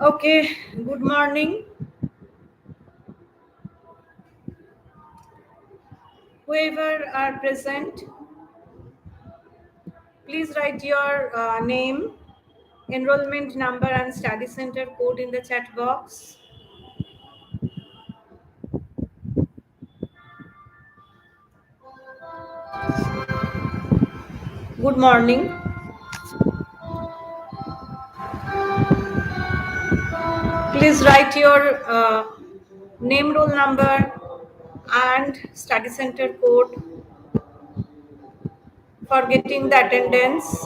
Okay, good morning. Whoever are present, please write your name, enrollment number, and study center code in the chat box. Good morning. Please write your name, roll number, and study center code for getting the attendance.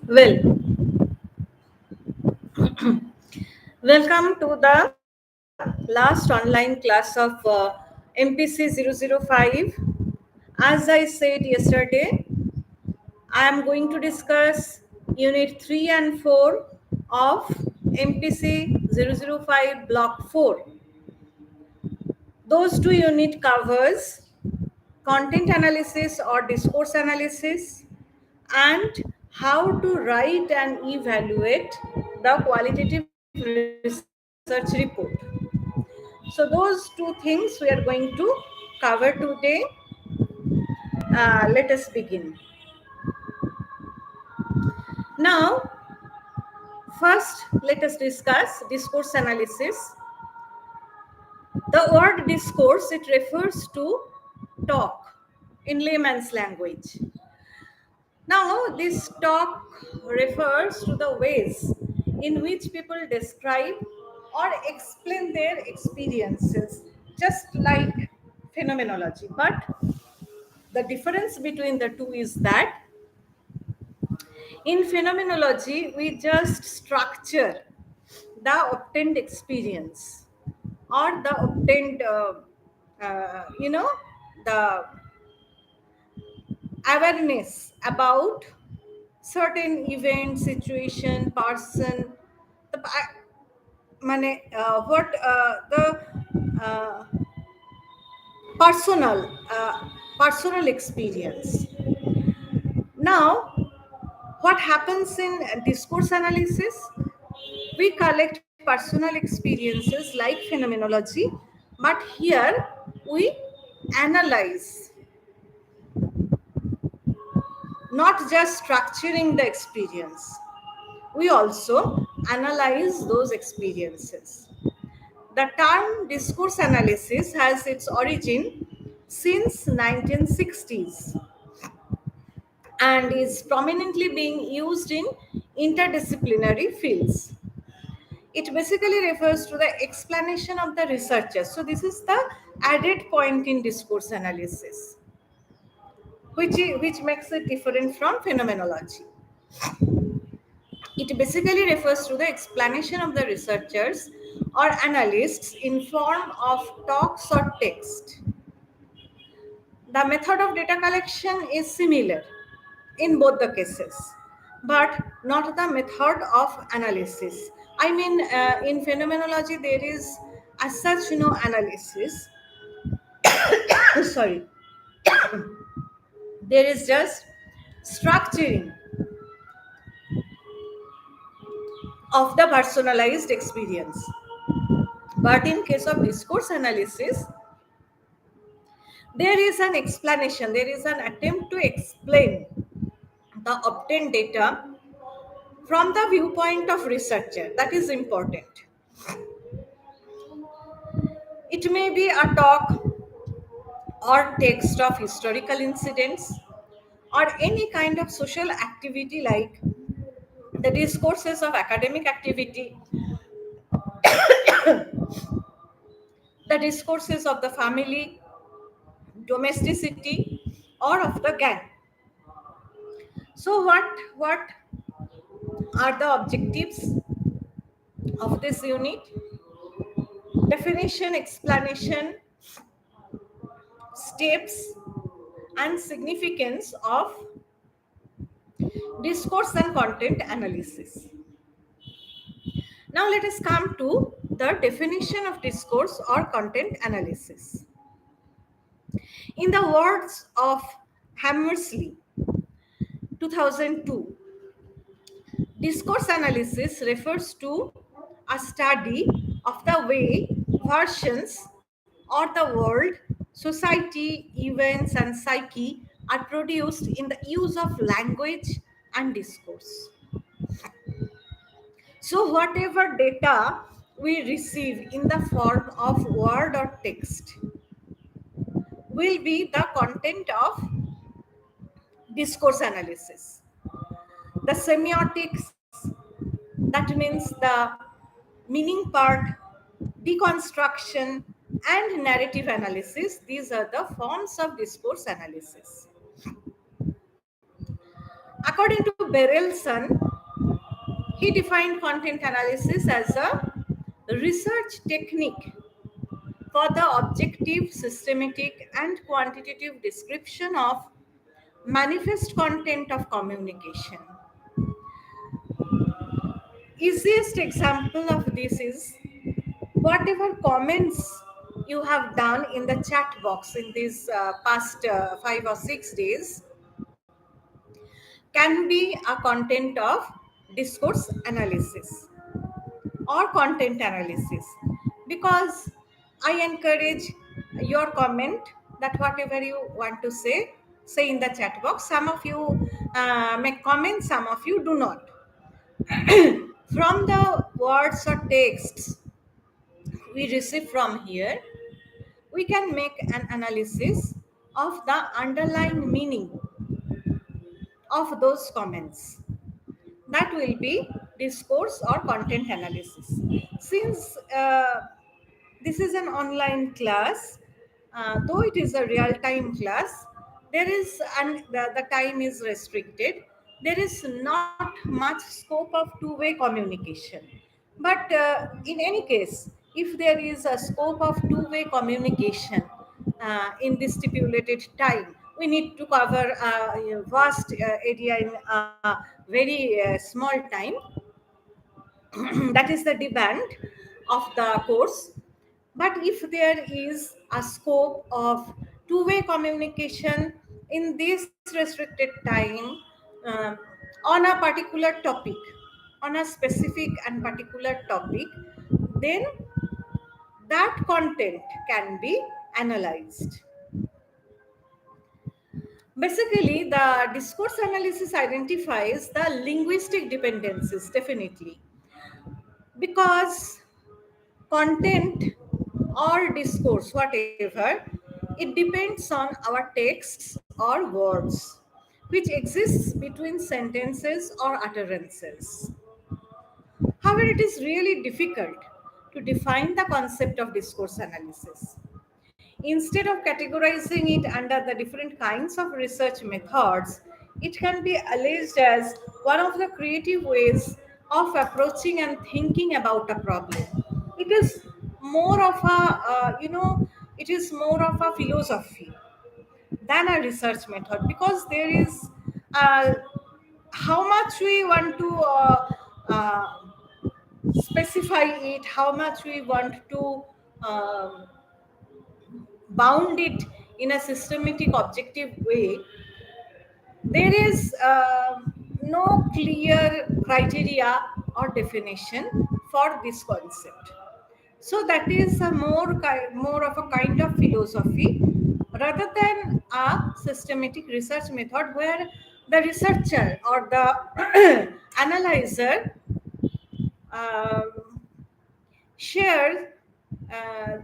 Well, welcome to the last online class of MPC 005. As I said yesterday, I am going to discuss Unit 3 and 4 of MPC 005 Block 4. Those two units covers content analysis or discourse analysis and how to write and evaluate the qualitative research report. So those two things we are going to cover today. Let us begin. Now, first let us discuss discourse analysis. The word discourse, it refers to talk in layman's language. Now, this talk refers to the ways in which people describe or explain their experiences, just like phenomenology. But the difference between the two is that in phenomenology, we just structure the obtained experience or the obtained, the awareness about certain event, situation, person, the what the uh, personal personal experience. Now, what happens in discourse analysis? We collect personal experiences like phenomenology, but here we analyze, not just structuring the experience. We also analyze those experiences. The term discourse analysis has its origin since 1960s and is prominently being used in interdisciplinary fields. It basically refers to the explanation of the researchers. So this is the added point in discourse analysis, which makes it different from phenomenology. It basically refers to the explanation of the researchers or analysts in form of talks or text. The method of data collection is similar in both the cases, but not the method of analysis. I mean, in phenomenology, there is as such, analysis. Sorry, there is just structuring of the personalized experience. But in case of discourse analysis, there is an explanation, there is an attempt to explain the obtained data from the viewpoint of researcher. That is important. It may be a talk or text of historical incidents or any kind of social activity like the discourses of academic activity, the discourses of the family, domesticity, or of the gang. So what are the objectives of this unit? Definition, explanation, steps, and significance of discourse and content analysis. Now let us come to the definition of discourse or content analysis. In the words of Hammersley, 2002, discourse analysis refers to a study of the way versions or the world, society, events, and psyche are produced in the use of language and discourse. So, whatever data we receive in the form of word or text will be the content of discourse analysis. The semiotics, that means the meaning part, deconstruction, and narrative analysis, these are the forms of discourse analysis. According to Berelson, he defined content analysis as a research technique for the objective, systematic, and quantitative description of manifest content of communication. Easiest example of this is whatever comments you have done in the chat box in these past 5 or 6 days can be a content of discourse analysis or content analysis, because I encourage your comment, that whatever you want to say in the chat box. Some of you make comments, some of you do not. From the words or texts we receive from here, we can make an analysis of the underlying meaning of those comments. That will be discourse or content analysis. Since this is an online class, though it is a real time class, there is, and the time is restricted, there is not much scope of two-way communication. But in any case, if there is a scope of two-way communication in this stipulated time, we need to cover a vast area in a very small time. That is the demand of the course. But if there is a scope of two-way communication in this restricted time, um, on a particular topic, on a specific and particular topic, then that content can be analyzed. Basically, the discourse analysis identifies the linguistic dependencies, definitely, because content or discourse, whatever, it depends on our texts or words, which exists between sentences or utterances. However, it is really difficult to define the concept of discourse analysis. Instead of categorizing it under the different kinds of research methods, it can be alleged as one of the creative ways of approaching and thinking about a problem. It is more of a, it is more of a philosophy than a research method, because there is uh, how much we want to specify it, how much we want to um bound it in a systematic objective way. There is no clear criteria or definition for this concept. So that is a more of a kind of philosophy rather than a systematic research method where the researcher or the analyzer um, shares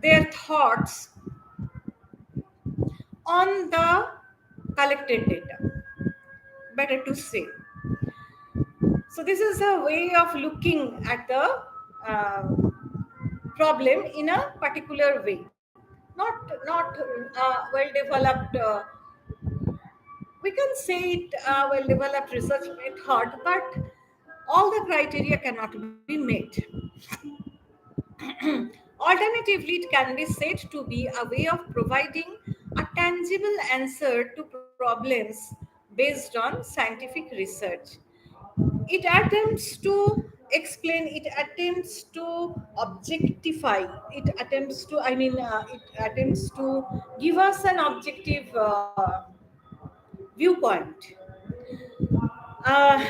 their thoughts on the collected data, better to say. So this is a way of looking at the uh, problem in a particular way, not well developed. We can say it well developed research method, but all the criteria cannot be met. Alternatively, it can be said to be a way of providing a tangible answer to problems based on scientific research. It attempts to explain, it attempts to objectify, it attempts to, it attempts to give us an objective viewpoint. uh,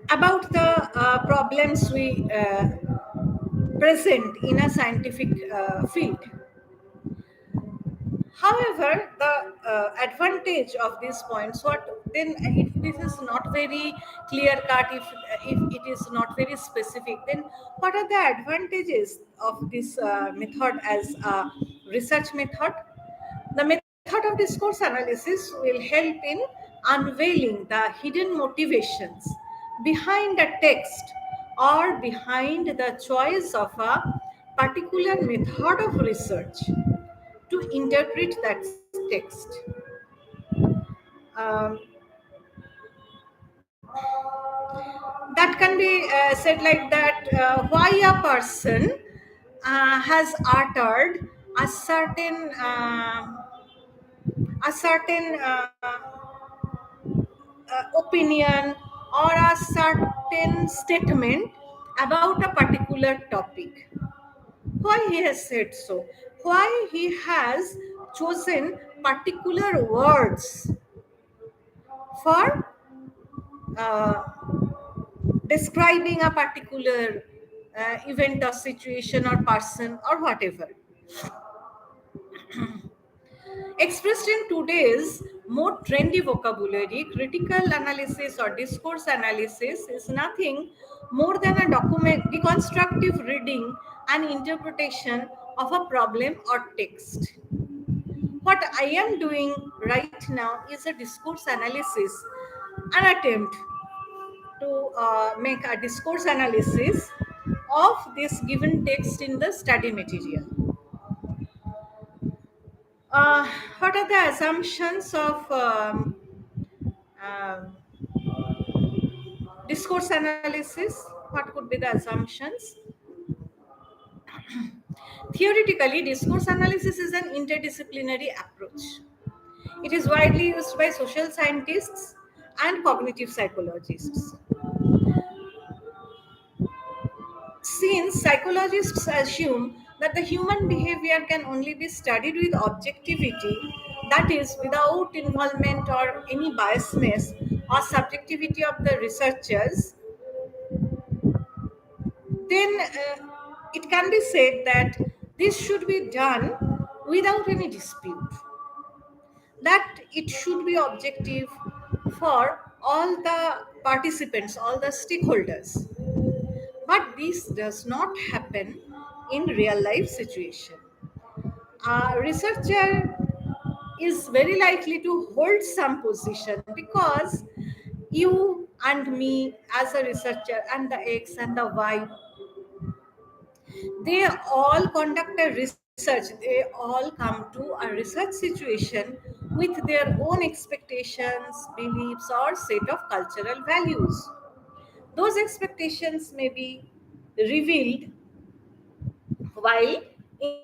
about the problems we present in a scientific field. However, the advantage of these points, what then, if this is not very clear cut, if it is not very specific, then what are the advantages of this method as a research method? The method of discourse analysis will help in unveiling the hidden motivations behind a text or behind the choice of a particular method of research to interpret that text. Um, that can be said like that, why a person has uttered a certain opinion or a certain statement about a particular topic. Why he has said so? Why he has chosen particular words for uh, describing a particular event or situation or person or whatever. Expressed in today's more trendy vocabulary, critical analysis or discourse analysis is nothing more than a document deconstructive reading an interpretation of a problem or text. What I am doing right now is a discourse analysis, an attempt to make a discourse analysis of this given text in the study material. Uh, what are the assumptions of um, discourse analysis? What could be the assumptions? Theoretically, discourse analysis is an interdisciplinary approach. It is widely used by social scientists and cognitive psychologists. Since psychologists assume that the human behavior can only be studied with objectivity, that is, without involvement or any biasness or subjectivity of the researchers, then it can be said that this should be done without any dispute, that it should be objective for all the participants, all the stakeholders. But this does not happen in real life situation. A researcher is very likely to hold some position because you and me as a researcher and the X and the Y, they all conduct a research, they all come to a research situation with their own expectations, beliefs, or set of cultural values. Those expectations may be revealed while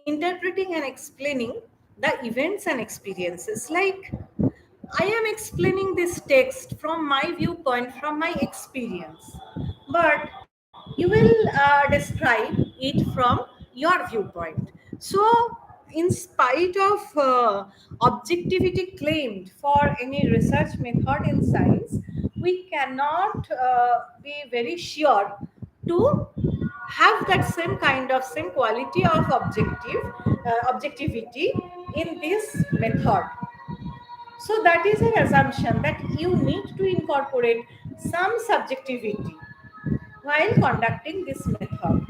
interpreting and explaining the events and experiences. Like, I am explaining this text from my viewpoint, from my experience, but you will describe it from your viewpoint. So, in spite of objectivity claimed for any research method in science, we cannot be very sure to have that same kind of same quality of objectivity in this method. So that is an assumption that you need to incorporate some subjectivity while conducting this method.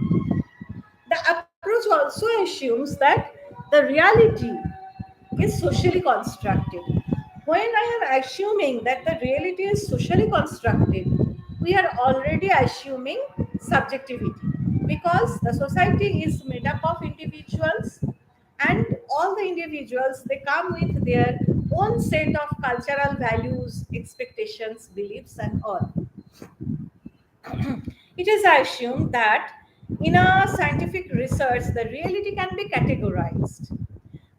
The approach also assumes that the reality is socially constructed. When I am assuming that the reality is socially constructed, we are already assuming subjectivity, because the society is made up of individuals, and all the individuals, they come with their own set of cultural values, expectations, beliefs, and all. It is assumed that in a scientific research, the reality can be categorized.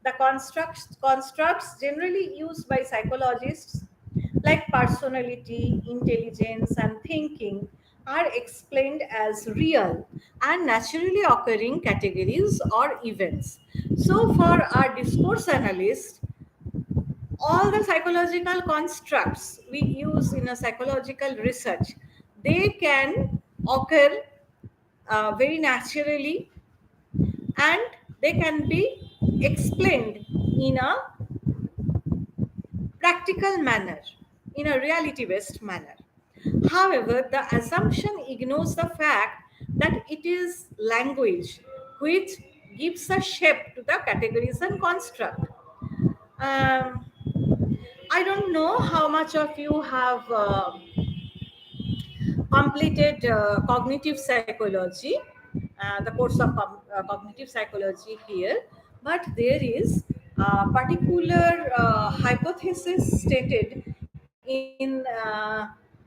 The constructs generally used by psychologists, like personality, intelligence, and thinking, are explained as real and naturally occurring categories or events. So, for our discourse analyst, all the psychological constructs we use in a psychological research, they can occur very naturally, and they can be explained in a practical manner, in a reality based manner. However, the assumption ignores the fact that it is language which gives a shape to the categories and construct. Um, I don't know how much of you have completed cognitive psychology, the course of cognitive psychology here, but there is a particular hypothesis stated in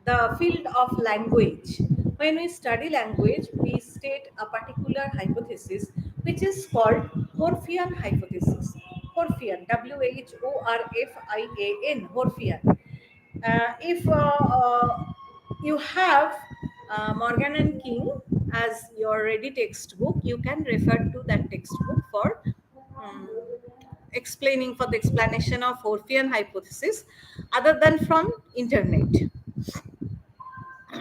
the field of language. When we study language, we state a particular hypothesis which is called Horfian hypothesis. Horfian, Whorfian, Horfian. If you have Morgan and King as your ready textbook, you can refer to that textbook for um, explaining, for the explanation of Orphean hypothesis, other than from internet.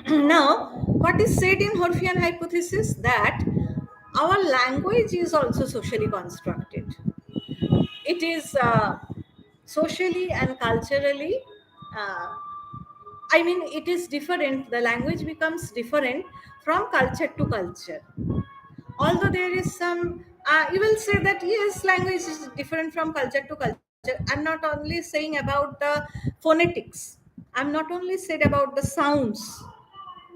Now, what is said in Orphean hypothesis, that our language is also socially constructed. It is socially and culturally, uh, I mean, it is different. The language becomes different from culture to culture. Although there is some, you will say that yes, language is different from culture to culture. I'm not only saying about the phonetics, I'm not only said about the sounds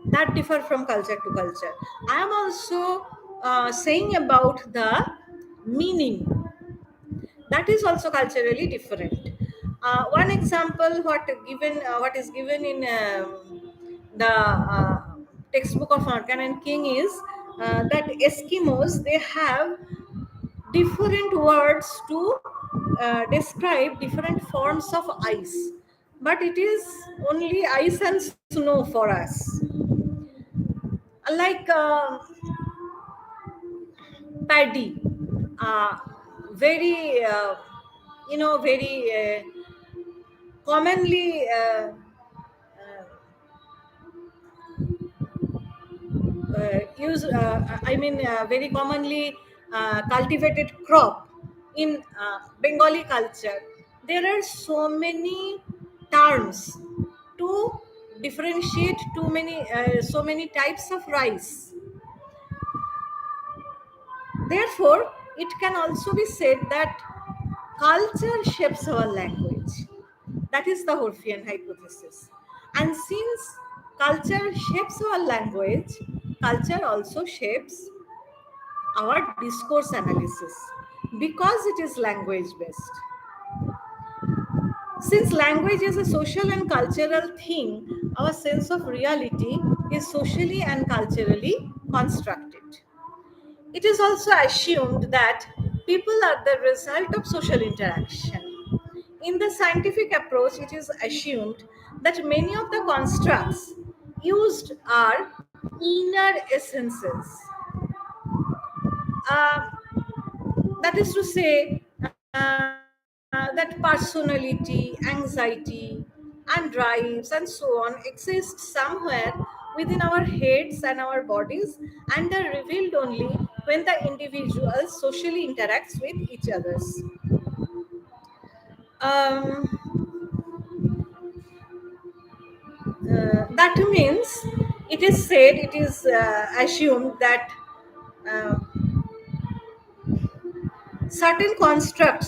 that differ from culture to culture. I am also saying about the meaning that is also culturally different. One example, what is given in the textbook of Arkan and King is that Eskimos, they have different words to describe different forms of ice, but it is only ice and snow for us. Like paddy, uh, very very commonly use I mean very commonly cultivated crop in Bengali culture. There are so many terms to differentiate too many so many types of rice. Therefore, it can also be said that culture shapes our language. That is the Horfian hypothesis. And since culture shapes our language, culture also shapes our discourse analysis because it is language based. Since language is a social and cultural thing, our sense of reality is socially and culturally constructed. It is also assumed that people are the result of social interaction. In the scientific approach, it is assumed that many of the constructs used are inner essences. Uh, that is to say, that personality, anxiety, and drives, and so on exist somewhere within our heads and our bodies, and are revealed only when the individual socially interacts with each others. That means it is said, it is assumed that uh, certain constructs